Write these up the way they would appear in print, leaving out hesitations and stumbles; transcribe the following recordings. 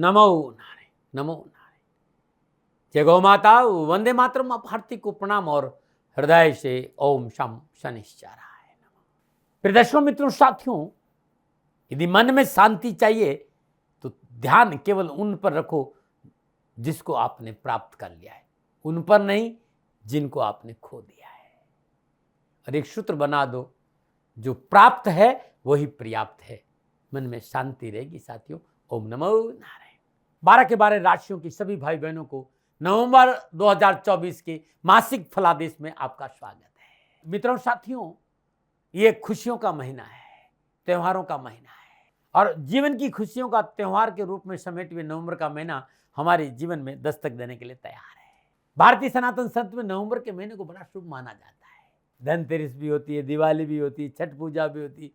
नमो नारायण, नमो नारायण। जय गौ माता, वंदे मातरम। आप हार्दिक को प्रणाम और हृदय से ओम शम शनिश्चराय नमः। प्रिय दर्शकों, मित्रों, साथियों, यदि मन में शांति चाहिए तो ध्यान केवल उन पर रखो जिसको आपने प्राप्त कर लिया है, उन पर नहीं जिनको आपने खो दिया है। और एक सूत्र बना दो, जो प्राप्त है वही पर्याप्त है। मन में शांति रहेगी साथियों। ओम नमो नारायण। 12 के 12 राशियों की सभी भाई बहनों को नवंबर 2024 के मासिक फलादेश में आपका स्वागत है। मित्रों, साथियों, ये खुशियों का महीना है, त्योहारों का महीना है, और जीवन की खुशियों का त्योहार के रूप में समेटे हुए नवंबर का महीना हमारे जीवन में दस्तक देने के लिए तैयार है। भारतीय सनातन संत में नवंबर के महीने को बड़ा शुभ माना जाता है। धनतेरस भी होती है, दिवाली भी होती है, छठ पूजा भी होती है,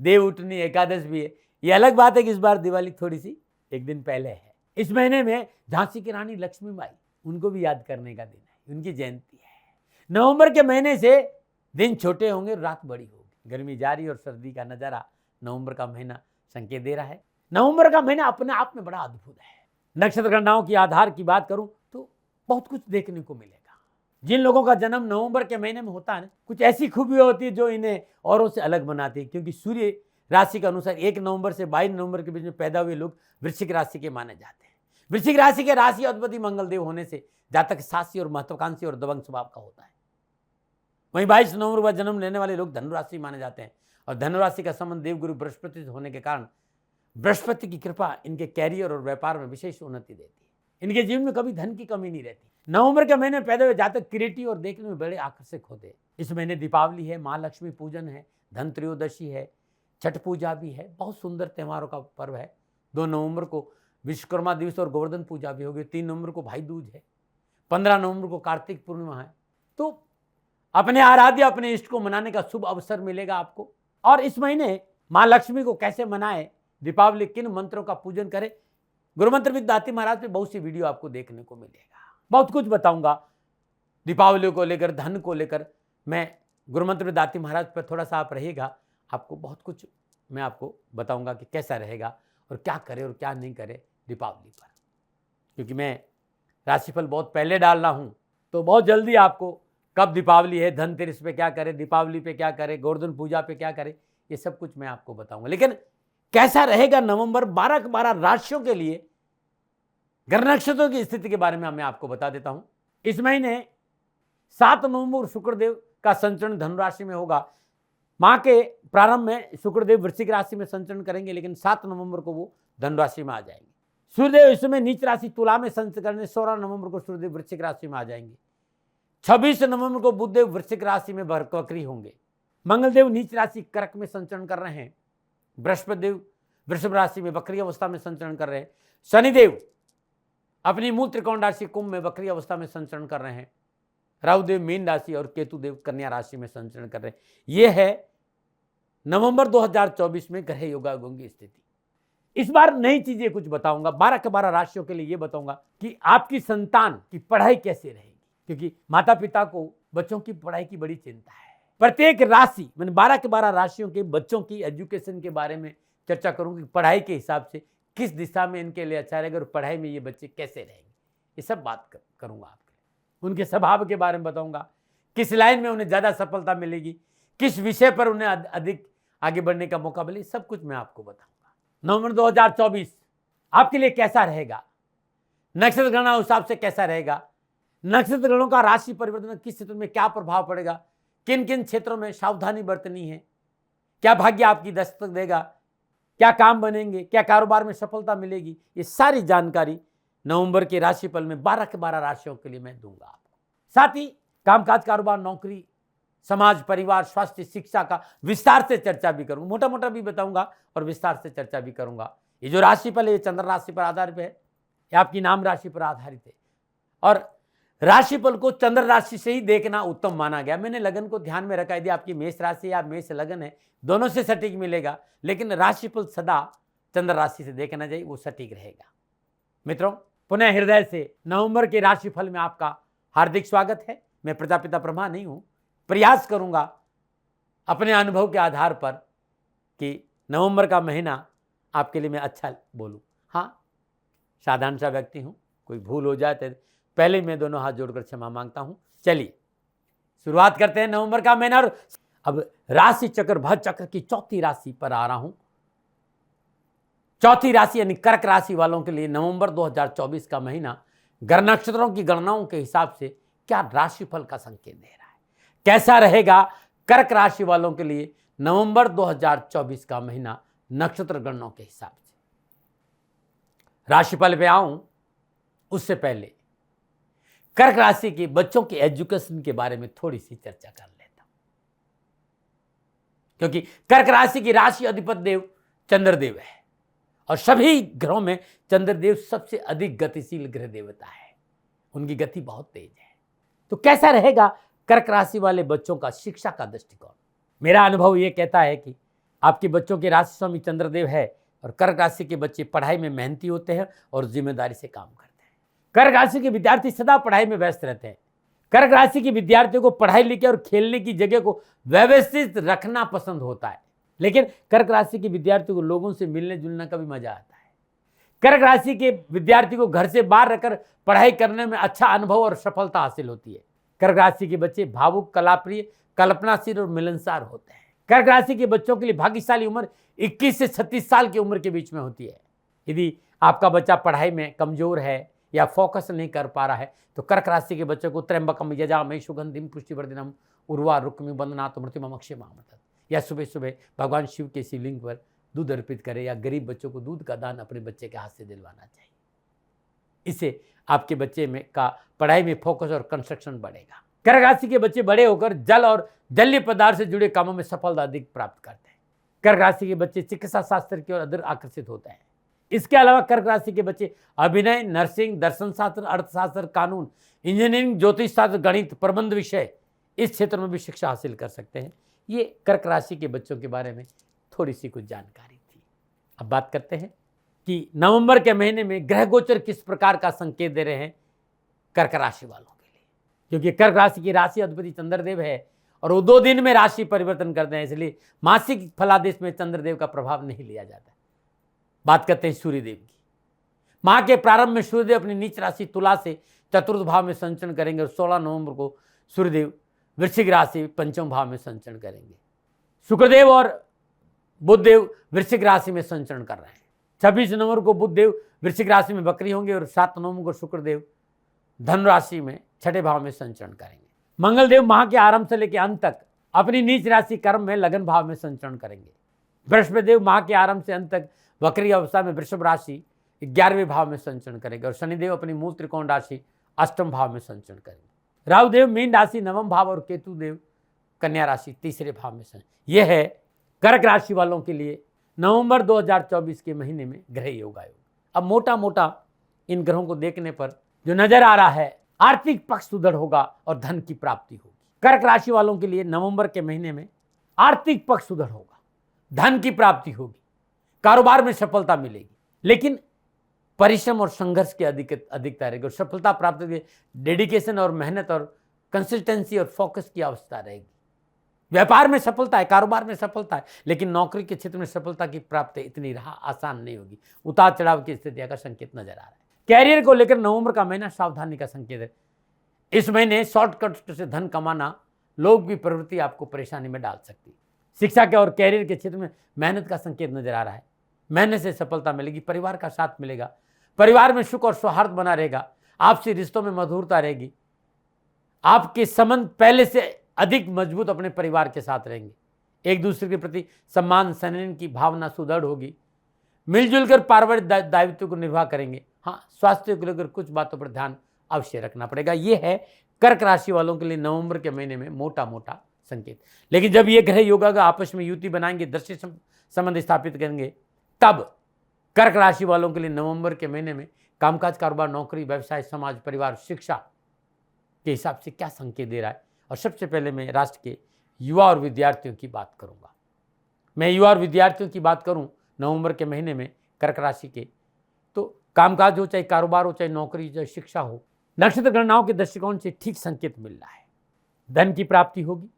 देवउठनी एकादश भी है। ये अलग बात है कि इस बार दिवाली थोड़ी सी एक दिन पहले है। इस महीने में झांसी की रानी लक्ष्मीबाई, उनको भी याद करने का दिन है, उनकी जयंती है। नवंबर के महीने से दिन छोटे होंगे, रात बड़ी होगी। गर्मी जारी और सर्दी का नजारा नवंबर का महीना संकेत दे रहा है। नवंबर का महीना अपने आप में बड़ा अद्भुत है। नक्षत्र गणनाओं की आधार की बात करूं तो बहुत कुछ देखने को मिलेगा। जिन लोगों का जन्म नवंबर के महीने में होता है, कुछ ऐसी खूबी होती है जो इन्हें औरों से अलग बनाती है, क्योंकि सूर्य राशि के अनुसार 1 नवंबर से 22 नवंबर के बीच में पैदा हुए लोग वृश्चिक राशि के माने जाते हैं। वृश्चिक राशि के राशि अधिपति मंगलदेव होने से जातक साहसी और महत्वाकांक्षी और दबंग स्वभाव का होता है। वहीं 22 नवंबर को जन्म लेने वाले लोग धनु राशि माने जाते हैं, और धनु राशि का संबंध देवगुरु बृहस्पति से होने के कारण बृहस्पति की कृपा इनके कैरियर और व्यापार में विशेष उन्नति देती है। इनके जीवन में कभी धन की कमी नहीं रहती। नवंबर के महीने में पैदा हुए जातक क्रिएटिव और देखने में बड़े आकर्षक होते हैं। इस महीने दीपावली है, माँ लक्ष्मी पूजन है, धन त्रयोदशी है, छठ पूजा भी है। बहुत सुंदर त्योहारों का पर्व है। 2 नवंबर को विश्वकर्मा दिवस और गोवर्धन पूजा भी होगी। 3 नवंबर को भाई दूज है। 15 नवंबर को कार्तिक पूर्णिमा है। तो अपने आराध्य, अपने इष्ट को मनाने का शुभ अवसर मिलेगा आपको। और इस महीने माँ लक्ष्मी को कैसे मनाए, दीपावली किन मंत्रों का पूजन करें, गुरु मंत्र विद दाती महाराज पे बहुत सी वीडियो आपको देखने को मिलेगा। बहुत कुछ बताऊंगा दीपावली को लेकर, धन को लेकर। मैं गुरु मंत्र विद दाती महाराज पर थोड़ा सा आप रहिएगा, आपको बहुत कुछ मैं आपको बताऊंगा कि कैसा रहेगा और क्या करे और क्या नहीं करे दीपावली पर। क्योंकि मैं राशिफल बहुत पहले डाल रहा हूं, तो बहुत जल्दी आपको कब दीपावली है, धनतेरस पे क्या करे, दीपावली पे क्या करे, गोवर्धन पूजा पे क्या करे, ये सब कुछ मैं आपको बताऊंगा। लेकिन कैसा रहेगा नवंबर 12 के 12 राशियों के लिए, ग्रह नक्षत्रों की स्थिति के बारे में मैं आपको बता देता हूं। इस महीने 7 नवंबर शुक्रदेव का संचरण धनु राशि में होगा। माह के प्रारंभ में शुक्रदेव वृश्चिक राशि में संचरण करेंगे, लेकिन 7 नवंबर को वो धनु राशि में आ जाएंगे। सूर्यदेव इस समय नीच राशि तुला में संचरण करने 16 नवंबर को सूर्यदेव वृश्चिक राशि में आ जाएंगे। 26 नवंबर को बुधदेव वृश्चिक राशि में वक्री होंगे। मंगलदेव नीच राशि कर्क में संचरण कर रहे हैं। बृहस्पति देव वृषभ राशि में वक्री अवस्था में संचरण कर रहे हैं। शनिदेव अपनी मूल त्रिकोण राशि कुंभ में वक्री अवस्था में संचरण कर रहे हैं। राहुदेव मीन राशि और केतुदेव कन्या राशि में संचरण कर रहे हैं। यह है नवंबर 2024 में ग्रह योगायोगों की स्थिति। इस बार नई चीजें कुछ बताऊंगा। 12 के 12 राशियों के लिए यह बताऊंगा कि आपकी संतान की पढ़ाई कैसे रहेगी, क्योंकि माता पिता को बच्चों की पढ़ाई की बड़ी चिंता है। प्रत्येक राशि मैंने 12 के 12 राशियों के बच्चों की एजुकेशन के बारे में चर्चा करूंगी। पढ़ाई के हिसाब से किस दिशा में इनके लिए अच्छा रहेगा और पढ़ाई में ये बच्चे कैसे रहेंगे, ये सब बात करूंगा आपके लिए। उनके स्वभाव के बारे में बताऊंगा, किस लाइन में उन्हें ज्यादा सफलता मिलेगी, किस विषय पर उन्हें अधिक आगे बढ़ने का मौका मिले, सब कुछ मैं आपको बताऊंगा। नवंबर 2024 आपके लिए कैसा रहेगा, नक्षत्र गणना हिसाब से कैसा रहेगा, नक्षत्र गणों का राशि परिवर्तन किस क्षेत्र में क्या प्रभाव पड़ेगा, किन किन क्षेत्रों में सावधानी बरतनी है, क्या भाग्य आपकी दस्तक देगा, क्या काम बनेंगे, क्या कारोबार में सफलता मिलेगी, ये सारी जानकारी नवंबर के राशिफल में 12 के 12 राशियों के लिए मैं दूंगा आपको। साथ ही कामकाज, कारोबार, नौकरी, समाज, परिवार, स्वास्थ्य, शिक्षा का विस्तार से चर्चा भी करूंगा। मोटा मोटा भी बताऊंगा और विस्तार से चर्चा भी करूंगा। ये जो राशिफल है ये चंद्र राशि पर आधारित है, ये आपकी नाम राशि पर आधारित है, और राशिफल को चंद्र राशि से ही देखना उत्तम माना गया। मैंने लगन को ध्यान में रखा। यदि आपकी मेष राशि या मेष लगन है, दोनों से सटीक मिलेगा, लेकिन राशिफल सदा चंद्र राशि से देखना चाहिए, वो सटीक रहेगा। मित्रों, पुनः हृदय से नवंबर के राशिफल में आपका हार्दिक स्वागत है। मैं प्रजापिता ब्रह्मा नहीं हूं। प्रयास करूंगा अपने अनुभव के आधार पर कि नवंबर का महीना आपके लिए मैं अच्छा बोलूं। हाँ, साधारण सा व्यक्ति हूँ, कोई भूल हो जाए तो पहले मैं दोनों हाथ जोड़कर क्षमा मांगता हूँ। चलिए शुरुआत करते हैं नवंबर का महीना। और अब राशि चक्र भर चक्र की चौथी राशि पर आ रहा हूं। चौथी राशि यानी कर्क राशि वालों के लिए नवंबर 2024 का महीना ग्रह नक्षत्रों की गणनाओं के हिसाब से क्या राशिफल का संकेत दे रहा है, कैसा रहेगा कर्क राशि वालों के लिए नवंबर 2024 का महीना नक्षत्र गणनाओं के हिसाब से। राशिफल पे आऊं उससे पहले कर्क राशि के बच्चों के एजुकेशन के बारे में थोड़ी सी चर्चा कर लेता हूं, क्योंकि कर्क राशि की राशि अधिपति देव चंद्रदेव है और सभी ग्रहों में चंद्रदेव सबसे अधिक गतिशील ग्रह देवता है, उनकी गति बहुत तेज है। तो कैसा रहेगा कर्क राशि वाले बच्चों का शिक्षा का दृष्टिकोण? मेरा अनुभव यह कहता है कि आपके बच्चों के राशि स्वामी चंद्रदेव है और कर्क राशि के बच्चे पढ़ाई में मेहनती होते हैं और जिम्मेदारी से काम करते हैं। कर्क राशि के विद्यार्थी सदा पढ़ाई में व्यस्त रहते हैं। कर्क राशि के विद्यार्थियों को पढ़ाई लिखे और खेलने की जगह को व्यवस्थित रखना पसंद होता है, लेकिन कर्क राशि के विद्यार्थियों को लोगों से मिलने जुलने का भी मजा आता है। कर्क राशि के विद्यार्थी को घर से बाहर रहकर पढ़ाई करने में अच्छा अनुभव और सफलता हासिल होती है। कर्क राशि के बच्चे भावुक, कलाप्रिय, कल्पनाशील और मिलनसार होते हैं। कर्क राशि के बच्चों के लिए भाग्यशाली उम्र 21 से 36 साल की उम्र के बीच में होती है। यदि आपका बच्चा पढ़ाई में कमजोर है या फोकस नहीं कर पा रहा है तो कर्क राशि के बच्चों को त्र्यंबकम यजामहे सुगंधिम पुष्टिवर्धनम उर्वा रुक्मि बंदनात् मृत्युम अक्षयमामृतम्, या सुबह सुबह भगवान शिव के शिवलिंग पर दूध अर्पित करें या गरीब बच्चों को दूध का दान अपने बच्चे के हाथ से दिलवाना चाहिए। इससे आपके बच्चे में का पढ़ाई में फोकस और कंस्ट्रक्शन बढ़ेगा। कर्क राशि के बच्चे बड़े होकर जल और जलीय पदार्थ से जुड़े कामों में सफलता अधिक प्राप्त करते हैं। कर्क राशि के बच्चे चिकित्सा शास्त्र की ओर अधिक आकर्षित होते हैं। इसके अलावा कर्क राशि के बच्चे अभिनय, नर्सिंग, दर्शन शास्त्र, अर्थशास्त्र, कानून, इंजीनियरिंग, ज्योतिष शास्त्र, गणित, प्रबंध विषय इस क्षेत्र में भी शिक्षा हासिल कर सकते हैं। ये कर्क राशि के बच्चों के बारे में थोड़ी सी कुछ जानकारी थी। अब बात करते हैं कि नवंबर के महीने में ग्रह गोचर किस प्रकार का संकेत दे रहे हैं कर्क राशि वालों के लिए, क्योंकि कर्क राशि की राशि अधिपति चंद्रदेव है और वो 2 दिन में राशि परिवर्तन करते हैं, इसलिए मासिक फलादेश में चंद्रदेव का प्रभाव नहीं लिया जाता। बात करते हैं सूर्यदेव की। माह के प्रारंभ में सूर्यदेव अपनी नीच राशि तुला से चतुर्थ भाव में संचरण करेंगे और 16 नवंबर को सूर्यदेव वृश्चिक राशि पंचम भाव में संचरण करेंगे। शुक्रदेव और बुधदेव वृश्चिक राशि में संचरण कर रहे हैं। 26 नवंबर को बुधदेव वृश्चिक राशि में बकरी होंगे और 7 नवंबर को शुक्रदेव धनु राशि में छठे भाव में संचरण करेंगे। मंगलदेव माह के आरंभ से लेकर अंत तक अपनी नीच राशि कर्म में लगन भाव में संचरण करेंगे। बृहस्पतिदेव माह के आरंभ से अंत तक बकरी अवस्था में वृषभ राशि 11वें भाव में संचरण करेंगे और शनिदेव अपनी मूल त्रिकोण राशि 8वें भाव में संचरण करेंगे। राहुदेव मीन राशि 9वें भाव और केतुदेव कन्या राशि 3रे भाव में संचरण। यह है कर्क राशि वालों के लिए नवंबर 2024 के महीने में ग्रह योग आयोग। अब मोटा मोटा इन ग्रहों को देखने पर जो नजर आ रहा है आर्थिक पक्ष सुदृढ़ होगा और धन की प्राप्ति होगी। कर्क राशि वालों के लिए नवंबर के महीने में आर्थिक पक्ष सुदृढ़ होगा, धन की प्राप्ति होगी, कारोबार में सफलता मिलेगी, लेकिन परिश्रम और संघर्ष की अधिकता रहेगी और सफलता प्राप्त करने डेडिकेशन और मेहनत और कंसिस्टेंसी और फोकस की आवश्यकता रहेगी। व्यापार में सफलता है, कारोबार में सफलता है, लेकिन नौकरी के क्षेत्र में सफलता की प्राप्ति इतनी आसान नहीं होगी। उतार चढ़ाव की स्थिति का संकेत नजर आ रहा है। कैरियर को लेकर नवंबर का महीना सावधानी का संकेत है। इस महीने शॉर्टकट से धन कमाना, लोग की प्रवृत्ति आपको परेशानी में डाल सकती है। शिक्षा के और कैरियर के क्षेत्र में मेहनत का संकेत नजर आ रहा है। मेहनत से सफलता मिलेगी, परिवार का साथ मिलेगा, परिवार में सुख और सौहार्द बना रहेगा, आपसी रिश्तों में मधुरता रहेगी, आपके संबंध पहले से अधिक मजबूत अपने परिवार के साथ रहेंगे, एक दूसरे के प्रति सम्मान स्नेह की भावना सुदृढ़ होगी, मिलजुल कर पारिवारिक दायित्व को निर्वाह करेंगे। हाँ, स्वास्थ्य को लेकर कुछ बातों पर ध्यान अवश्य रखना पड़ेगा। ये है कर्क राशि वालों के लिए नवंबर के महीने में मोटा मोटा संकेत। लेकिन जब ये ग्रह योग आपस में युति बनाएंगे, दृष्टि संबंध स्थापित करेंगे, तब कर्क राशि वालों के लिए नवंबर के महीने में कामकाज, कारोबार, नौकरी, व्यवसाय, समाज, परिवार, शिक्षा के हिसाब से क्या संकेत दे रहा है। और सबसे पहले मैं राष्ट्र के युवा और विद्यार्थियों की बात करूंगा। मैं युवा और विद्यार्थियों की बात करूं नवंबर के महीने में कर्क राशि के, तो कामकाज हो, चाहे कारोबार हो, चाहे नौकरी, चाहे शिक्षा हो, नक्षत्र गणनाओं के दृष्टिकोण से ठीक संकेत मिल रहा है। धन की प्राप्ति होगी,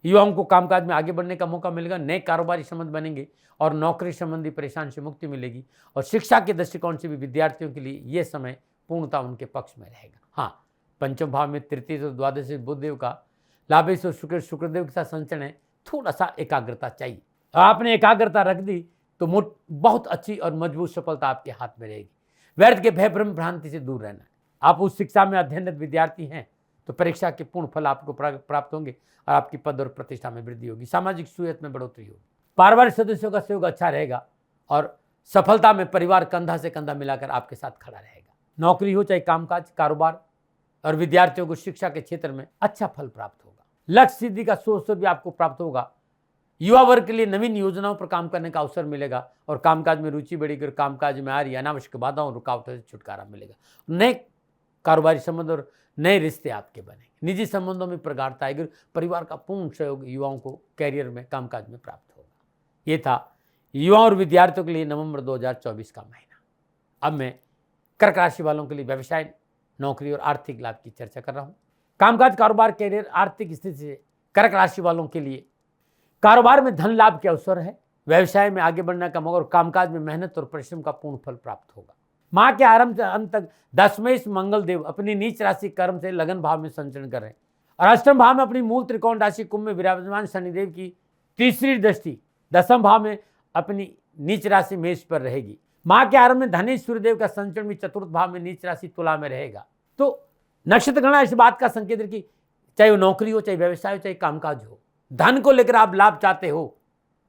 युवाओं को कामकाज में आगे बढ़ने का मौका मिलेगा, नए कारोबारी संबंध बनेंगे और नौकरी संबंधी परेशानी से मुक्ति मिलेगी। और शिक्षा के दृष्टिकोण से भी विद्यार्थियों के लिए ये समय पूर्णतः उनके पक्ष में रहेगा। हाँ, पंचम भाव में तृतीय और द्वादश बुधदेव का लाभेश और शुक्रदेव के साथ संचरण है, थोड़ा सा एकाग्रता चाहिए। आपने एकाग्रता रख दी तो बहुत अच्छी और मजबूत सफलता आपके हाथ में रहेगी। व्यर्थ के भय भ्रम भ्रांति से दूर रहना है। आप उस शिक्षा में अध्ययनरत विद्यार्थी हैं तो परीक्षा के पूर्ण फल आपको प्राप्त होंगे और आपकी पद और प्रतिष्ठा में वृद्धि होगी। सामाजिक सुहृद में बढ़ोतरी होगी। पारिवारिक सदस्यों का सहयोग अच्छा रहेगा और सफलता में परिवार कंधा से कंधा मिलाकर आपके साथ खड़ा रहेगा। नौकरी हो चाहे कामकाज, कारोबार और विद्यार्थियों को शिक्षा के क्षेत्र में अच्छा फल प्राप्त होगा। लक्ष्य सिद्धि का सोच भी आपको प्राप्त होगा। युवा वर्ग के लिए नवीन योजनाओं पर काम करने का अवसर मिलेगा और कामकाज में रुचि बढ़ेगी और कामकाज में आ रही अनावश्यक बाधाओं और रुकावटों से छुटकारा मिलेगा। नए कारोबारी संबंध और नए रिश्ते आपके बनेंगे। निजी संबंधों में प्रगाढ़ता आएगी। परिवार का पूर्ण सहयोग युवाओं को कैरियर में, कामकाज में प्राप्त होगा। ये था युवाओं और विद्यार्थियों के लिए नवंबर 2024 का महीना। अब मैं कर्क राशि वालों के लिए व्यवसाय, नौकरी और आर्थिक लाभ की चर्चा कर रहा हूँ। कामकाज, कारोबार, कैरियर, आर्थिक स्थिति से कर्क राशि वालोों के लिए कारोबार में धन लाभ के अवसर है। व्यवसाय में आगे बढ़ने का मौका और कामकाज में मेहनत और परिश्रम का पूर्ण फल प्राप्त होगा। माह के आरंभ से अंत तक दशमेश मंगल देव अपनी नीच राशि कर्म से लगन भाव में संचरण कर रहे हैं और अष्टम भाव में अपनी मूल त्रिकोण राशि कुंभ में विराजमान शनिदेव की तीसरी दृष्टि दसम भाव में अपनी नीच राशि मेष पर रहेगी। माह के आरंभ में धनेश सूर्यदेव का संचरण भी चतुर्थ भाव में नीच राशि तुला में रहेगा। तो नक्षत्र गणना इस बात का संकेत है कि चाहे वो नौकरी हो, चाहे व्यवसाय हो, चाहे कामकाज हो, धन को लेकर आप लाभ चाहते हो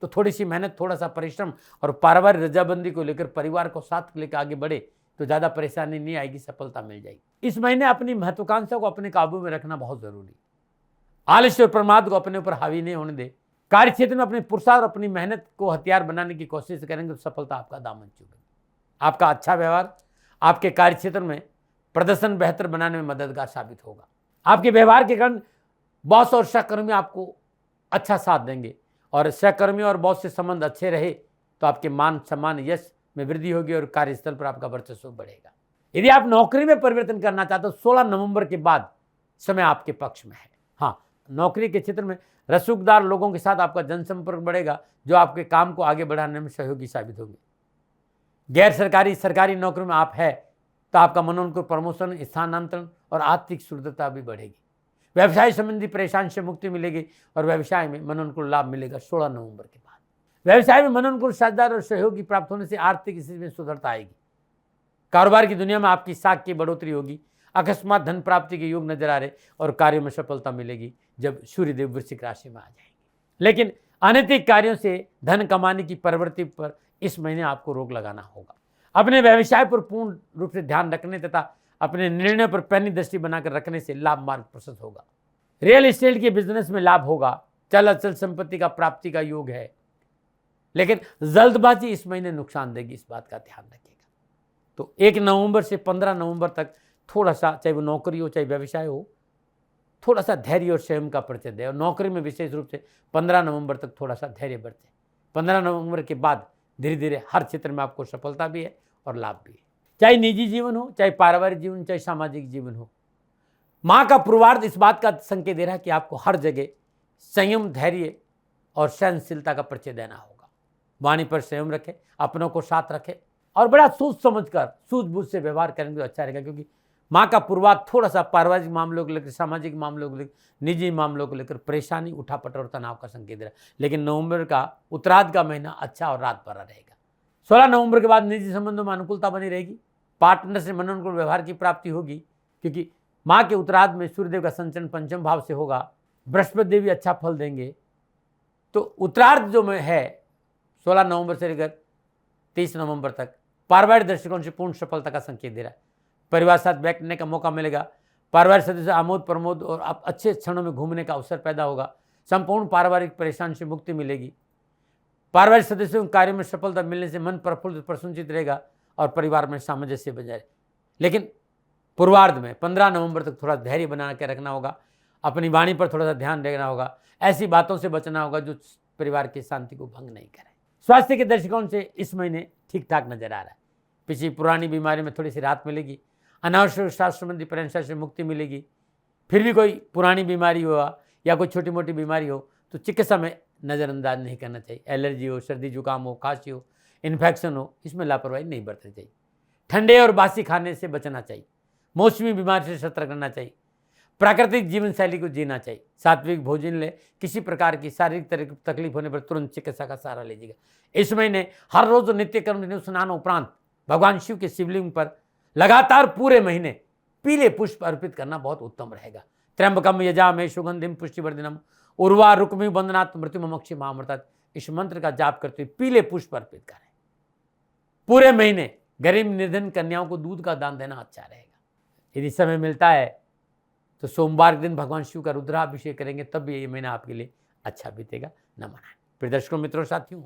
तो थोड़ी सी मेहनत, थोड़ा सा परिश्रम और पारिवारिक रजाबंदी को लेकर परिवार को साथ लेकर आगे बढ़े तो ज़्यादा परेशानी नहीं आएगी, सफलता मिल जाएगी। इस महीने अपनी महत्वाकांक्षा को अपने काबू में रखना बहुत जरूरी। आलस्य और प्रमाद को अपने ऊपर हावी नहीं होने दे। कार्य क्षेत्र में अपने पुरुषार्थ और अपनी मेहनत को हथियार बनाने की कोशिश करेंगे तो सफलता आपका दामन चूमेगी। आपका अच्छा व्यवहार आपके कार्य क्षेत्र में प्रदर्शन बेहतर बनाने में मददगार साबित होगा। आपके व्यवहार के कारण बॉस और सहकर्मी आपको अच्छा साथ देंगे और सहकर्मी और बॉस से संबंध अच्छे रहे तो आपके मान सम्मान, यश में वृद्धि होगी और कार्यस्थल पर आपका वर्चस्व बढ़ेगा। यदि आप नौकरी में परिवर्तन करना चाहते हो 16 नवंबर के बाद समय आपके पक्ष में है। हाँ, नौकरी के क्षेत्र में रसूखदार लोगों के साथ आपका जनसंपर्क बढ़ेगा जो आपके काम को आगे बढ़ाने में सहयोगी साबित होंगे। गैर सरकारी, सरकारी नौकरी में आप है तो आपका मनोनुकूल प्रमोशन, स्थानांतरण और आर्थिक शुद्धता भी बढ़ेगी। व्यवसाय संबंधी परेशानी से मुक्ति मिलेगी और व्यवसाय में मनोनुकूल लाभ मिलेगा 16 नवंबर के बाद। व्यवसाय में मनोनुकूल साझेदार और सहयोगी प्राप्त होने से आर्थिक स्थिति में सुधरता आएगी। कारोबार की दुनिया में आपकी साख की बढ़ोतरी होगी। अकस्मात धन प्राप्ति के योग नजर आ रहे और कार्यों में सफलता मिलेगी जब सूर्यदेव वृश्चिक राशि में आ जाएंगे। लेकिन अनैतिक कार्यों से धन कमाने की प्रवृत्ति पर इस महीने आपको रोक लगाना होगा। अपने व्यवसाय पर पूर्ण रूप से ध्यान रखने तथा अपने निर्णय पर पैनी दृष्टि बनाकर रखने से लाभ मार्ग प्रशस्त होगा। रियल एस्टेट के बिजनेस में लाभ होगा। चल अचल संपत्ति का प्राप्ति का योग है, लेकिन जल्दबाजी इस महीने नुकसान देगी, इस बात का ध्यान रखिएगा। तो 1 नवंबर से 15 नवंबर तक थोड़ा सा, चाहे वो नौकरी हो चाहे व्यवसाय हो, थोड़ा सा धैर्य और संयम का परिचय दे। और नौकरी में विशेष रूप से 15 नवंबर तक थोड़ा सा धैर्य बरते। 15 नवंबर के बाद धीरे धीरे हर क्षेत्र में आपको सफलता भी है और लाभ भी है। चाहे निजी जीवन हो, चाहे पारिवारिक जीवन, चाहे सामाजिक जीवन हो। माँ का पूर्वार्ध इस बात का संकेत दे रहा है कि आपको हर जगह संयम, धैर्य और सहनशीलता का परिचय देना होगा। वाणी पर संयम रखें, अपनों को साथ रखें और बड़ा सोच समझकर सूझबूझ से व्यवहार करेंगे तो अच्छा रहेगा, क्योंकि माँ का पूर्वार्ध थोड़ा सा पारिवारिक मामलों को लेकर, सामाजिक मामलों को लेकर, निजी मामलों को लेकर परेशानी, उठापट और तनाव का संकेत दे रहा है। लेकिन नवंबर का उत्तरार्ध का महीना अच्छा और रात भरा रहेगा। 16 नवंबर के बाद निजी संबंधों में अनुकूलता बनी रहेगी। पार्टनर से मनोनुकूल व्यवहार की प्राप्ति होगी, क्योंकि माँ के उत्तरार्ध में सूर्यदेव का संचरण पंचम भाव से होगा। बृहस्पति देव भी अच्छा फल देंगे। तो उत्तरार्ध जो में है 16 नवंबर से लेकर 30 नवंबर तक पारिवारिक दृष्टिकोण से पूर्ण सफलता का संकेत दे रहा है। परिवार साथ बैठने का मौका मिलेगा। पारिवारिक सदस्य आमोद प्रमोद और आप अच्छे क्षणों में घूमने का अवसर पैदा होगा। संपूर्ण पारिवारिक परेशानी से मुक्ति मिलेगी। पारिवारिक सदस्यों के कार्य में सफलता मिलने से मन प्रफुल्लित प्रसन्नचित रहेगा और परिवार में सामंजस्य बजाय। लेकिन पूर्वार्ध में 15 नवंबर तक थोड़ा धैर्य बना के रखना होगा। अपनी वाणी पर थोड़ा सा ध्यान रखना होगा। ऐसी बातों से बचना होगा जो परिवार की शांति को भंग नहीं करे। स्वास्थ्य के दृष्टिकोण से इस महीने ठीक ठाक नजर आ रहा है। पिछली पुरानी बीमारी में थोड़ी सी राहत मिलेगी। अनावश्यक स्वास्थ्य संबंधी परेशानी से मुक्ति मिलेगी। फिर भी कोई पुरानी बीमारी हुआ या कोई छोटी मोटी बीमारी हो तो चिकित्सा में नज़रअंदाज नहीं करना चाहिए। एलर्जी हो, सर्दी जुकाम हो, खांसी हो, इन्फेक्शन हो, इसमें लापरवाही नहीं बरतनी चाहिए। ठंडे और बासी खाने से बचना चाहिए। मौसमी बीमारी से सतर्क रहना चाहिए। प्राकृतिक जीवन शैली को जीना चाहिए। सात्विक भोजन ले। किसी प्रकार की शारीरिक तकलीफ होने पर तुरंत चिकित्सा का सहारा लीजिएगा। इस महीने हर रोज नित्य कर्म स्नान उपरांत भगवान शिव के शिवलिंग पर लगातार पूरे महीने पीले पुष्प अर्पित करना बहुत उत्तम रहेगा। त्र्यंबकम यजामहे सुगंधिम पुष्टिवर्धनम उर्वा रुक्मि बंदनात् मृत्युमोक्षी महामृतात, इस मंत्र का जाप करते हुए पीले पुष्प अर्पित करें। पूरे महीने गरीब निर्धन कन्याओं को दूध का दान देना अच्छा रहेगा। यदि समय मिलता है तो सोमवार के दिन भगवान शिव का रुद्राभिषेक करेंगे, तब भी ये महीना आपके लिए अच्छा बीतेगा। न मनाएं। फिर दर्शकों मित्रों साथियों,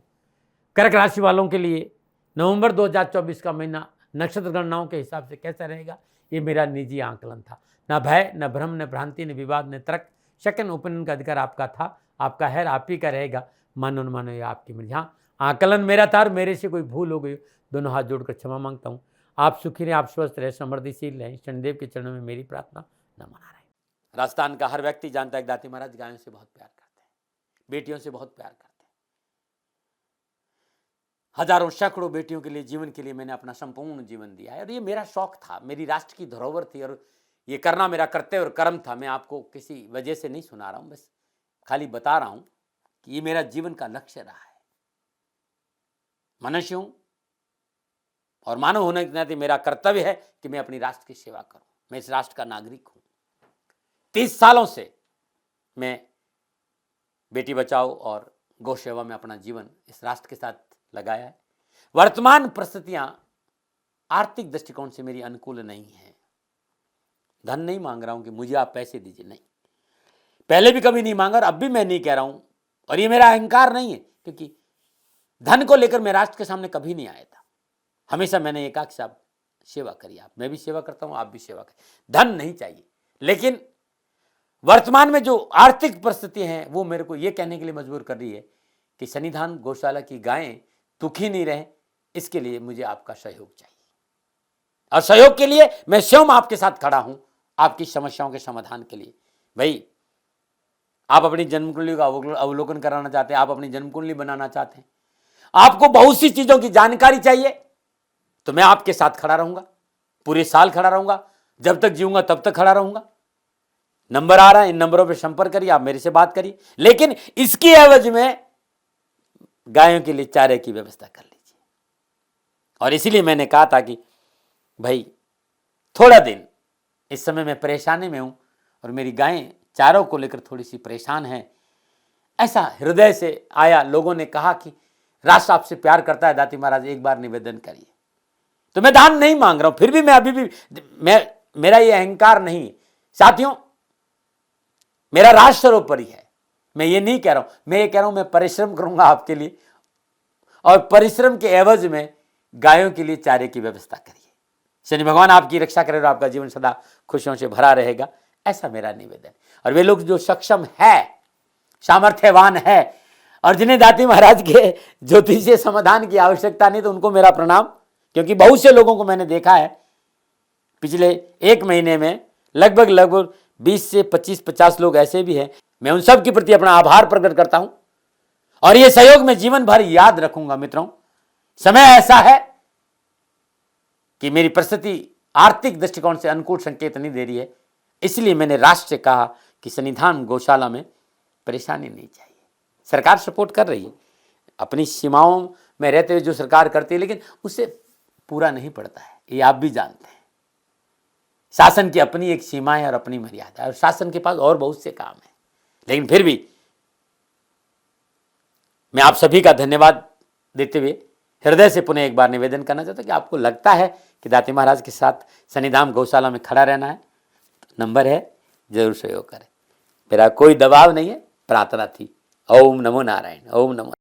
कर्क राशि वालों के लिए नवंबर 2024 का महीना नक्षत्र गणनाओं के हिसाब से कैसा रहेगा, ये मेरा निजी आंकलन था। न भय, न भ्रम, न भ्रांति, न विवाद, न तर्क, सेकंड ओपिनियन का अधिकार आपका था, आपका है, आप ही का रहेगा। मानो न मानो ये आपकी मर्जी। हाँ, आंकलन मेरा था और मेरे से कोई भूल हो गई, दोनों हाथ जोड़कर क्षमा मांगता हूँ। आप सुखी रहें, आप स्वस्थ रहें, समृद्धिशील रहें, शनिदेव के चरणों में मेरी प्रार्थना। न मना रहे। राजस्थान का हर व्यक्ति जानता है कि दाती महाराज गायों से बहुत प्यार करते हैं, बेटियों से बहुत प्यार करते हैं। हजारों सैकड़ों बेटियों के लिए, जीवन के लिए मैंने अपना संपूर्ण जीवन दिया है और ये मेरा शौक था, मेरी राष्ट्र की धरोहर थी और ये करना मेरा कर्तव्य और कर्म था। मैं आपको किसी वजह से नहीं सुना रहा हूं, बस खाली बता रहा हूं कि ये मेरा जीवन का लक्ष्य रहा है। मनुष्य हूं और मानव होने के नाते मेरा कर्तव्य है कि मैं अपनी राष्ट्र की सेवा करूं। मैं इस राष्ट्र का नागरिक हूं। 30 सालों से मैं बेटी बचाओ और गौ सेवा में अपना जीवन इस राष्ट्र के साथ लगाया है। वर्तमान परिस्थितियां आर्थिक दृष्टिकोण से मेरी अनुकूल नहीं है। धन नहीं मांग रहा हूं कि मुझे आप पैसे दीजिए, नहीं, पहले भी कभी नहीं मांगा और अब भी मैं नहीं कह रहा हूं। और ये मेरा अहंकार नहीं है, क्योंकि धन को लेकर मैं राष्ट्र के सामने कभी नहीं आया था। हमेशा मैंने एक आख साहब सेवा करी, आप, मैं भी सेवा करता हूं, आप भी सेवा करें। धन नहीं चाहिए, लेकिन वर्तमान में जो आर्थिक परिस्थिति हैं वो मेरे को ये कहने के लिए मजबूर कर रही है कि सन्निधान गौशाला की गायें दुखी नहीं रहे, इसके लिए मुझे आपका सहयोग चाहिए। और सहयोग के लिए मैं स्वयं आपके साथ खड़ा हूं, आपकी समस्याओं के समाधान के लिए। भाई, आप अपनी जन्म कुंडली का अवलोकन कराना चाहते हैं, आप अपनी जन्म कुंडली बनाना चाहते हैं, आपको बहुत सी चीजों की जानकारी चाहिए, तो मैं आपके साथ खड़ा रहूंगा, पूरे साल खड़ा रहूंगा, जब तक जीऊंगा तब तक खड़ा रहूंगा। नंबर आ रहा है, इन नंबरों पर संपर्क करिए, आप मेरे से बात करिए, लेकिन इसकी एवज में गायों के लिए चारे की व्यवस्था कर लीजिए। और इसीलिए मैंने कहा था कि भाई थोड़ा दिन, इस समय मैं परेशानी में हूं और मेरी गायें चारों को लेकर थोड़ी सी परेशान हैं। ऐसा हृदय से आया, लोगों ने कहा कि राष्ट्र आपसे प्यार करता है दाती महाराज, एक बार निवेदन करिए। तो मैं दान नहीं मांग रहा हूं, फिर भी मैं अभी भी, मेरा ये अहंकार नहीं साथियों, मेरा राष्ट्र सर्वोपरि है। मैं ये नहीं कह रहा हूं, मैं ये कह रहा हूं मैं परिश्रम करूंगा आपके लिए, और परिश्रम के एवज में गायों के लिए चारे की व्यवस्था करिए। शनि भगवान आपकी रक्षा करे और आपका जीवन सदा खुशियों से भरा रहेगा, ऐसा मेरा निवेदन। और वे लोग जो सक्षम है, सामर्थ्यवान है और जिन्हें दाती महाराज के ज्योतिषीय समाधान की आवश्यकता नहीं, तो उनको मेरा प्रणाम, क्योंकि बहुत से लोगों को मैंने देखा है पिछले एक महीने में, लगभग 20 से 25-50 लोग ऐसे भी हैं। मैं उन सब के प्रति अपना आभार प्रकट करता हूं और ये सहयोग मैं जीवन भर याद रखूंगा। मित्रों, समय ऐसा है कि मेरी परिस्थिति आर्थिक दृष्टिकोण से अनुकूल संकेत नहीं दे रही है, इसलिए मैंने राष्ट्र से कहा कि सन्निधान गौशाला में परेशानी नहीं चाहिए। सरकार सपोर्ट कर रही है, अपनी सीमाओं में रहते हुए जो सरकार करती है, लेकिन उससे पूरा नहीं पड़ता है, ये आप भी जानते हैं। शासन की अपनी एक सीमा है और अपनी मर्यादा है, और शासन के पास और बहुत से काम है। लेकिन फिर भी मैं आप सभी का धन्यवाद देते हुए हृदय से पुनः एक बार निवेदन करना चाहता हूं कि आपको लगता है कि दाती महाराज के साथ सन्निधान गौशाला में खड़ा रहना है, तो नंबर है, जरूर सहयोग करें। मेरा कोई दबाव नहीं है, प्रार्थना थी। ओम नमो नारायण, ओम नमो।